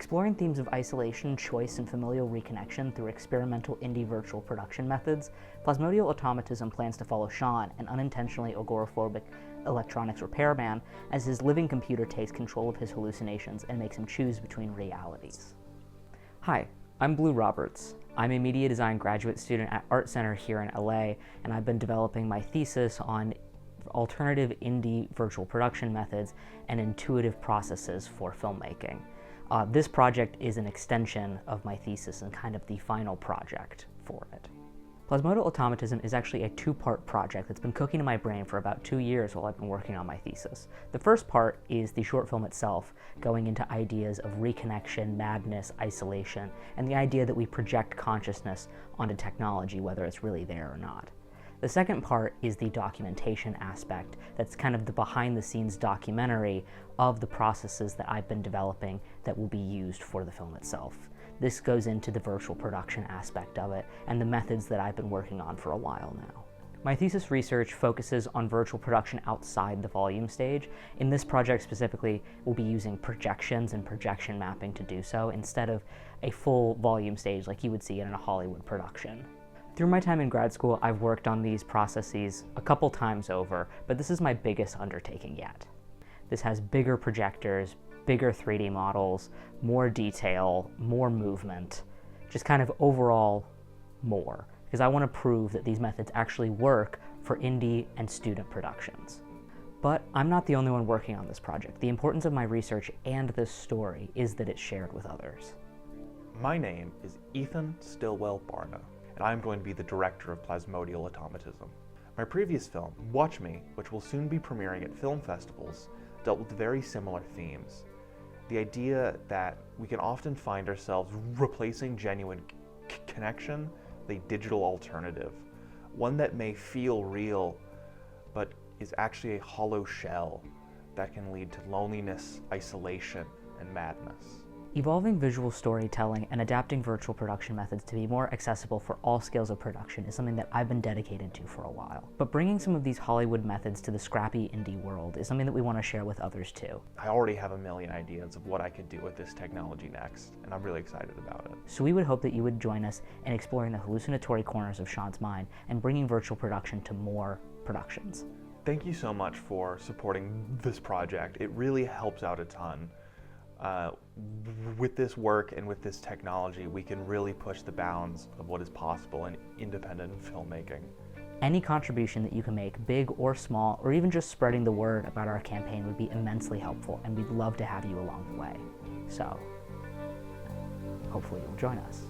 Exploring themes of isolation, choice, and familial reconnection through experimental indie virtual production methods, Plasmodial Automatism plans to follow Shawn, an unintentionally agoraphobic electronics repairman, as his living computer takes control of his hallucinations and makes him choose between realities. Hi, I'm Blue Roberts. I'm a media design graduate student at Art Center here in LA, and I've been developing my thesis on alternative indie virtual production methods and intuitive processes for filmmaking. This project is an extension of my thesis and kind of the final project for it. Plasmodial Automatism is actually a two-part project that's been cooking in my brain for about 2 years while I've been working on my thesis. The first part is the short film itself, going into ideas of reconnection, madness, isolation, and the idea that we project consciousness onto technology, whether it's really there or not. The second part is the documentation aspect that's kind of the behind-the-scenes documentary of the processes that I've been developing that will be used for the film itself. This goes into the virtual production aspect of it and the methods that I've been working on for a while now. My thesis research focuses on virtual production outside the volume stage. In this project specifically, we'll be using projections and projection mapping to do so instead of a full volume stage like you would see in a Hollywood production. Through my time in grad school, I've worked on these processes a couple times over, but this is my biggest undertaking yet. This has bigger projectors, bigger 3D models, more detail, more movement, just kind of overall more, because I want to prove that these methods actually work for indie and student productions. But I'm not the only one working on this project. The importance of my research and this story is that it's shared with others. My name is Ethan Stillwell Barna, and I'm going to be the director of Plasmodial Automatism. My previous film, Watch Me, which will soon be premiering at film festivals, dealt with very similar themes. The idea that we can often find ourselves replacing genuine connection with a digital alternative, one that may feel real, but is actually a hollow shell that can lead to loneliness, isolation, and madness. Evolving visual storytelling and adapting virtual production methods to be more accessible for all scales of production is something that I've been dedicated to for a while. But bringing some of these Hollywood methods to the scrappy indie world is something that we want to share with others too. I already have a million ideas of what I could do with this technology next, and I'm really excited about it. So we would hope that you would join us in exploring the hallucinatory corners of Shawn's mind and bringing virtual production to more productions. Thank you so much for supporting this project. It really helps out a ton. With this work and with this technology, we can really push the bounds of what is possible in independent filmmaking. Any contribution that you can make, big or small, or even just spreading the word about our campaign would be immensely helpful, and we'd love to have you along the way. So, hopefully you'll join us.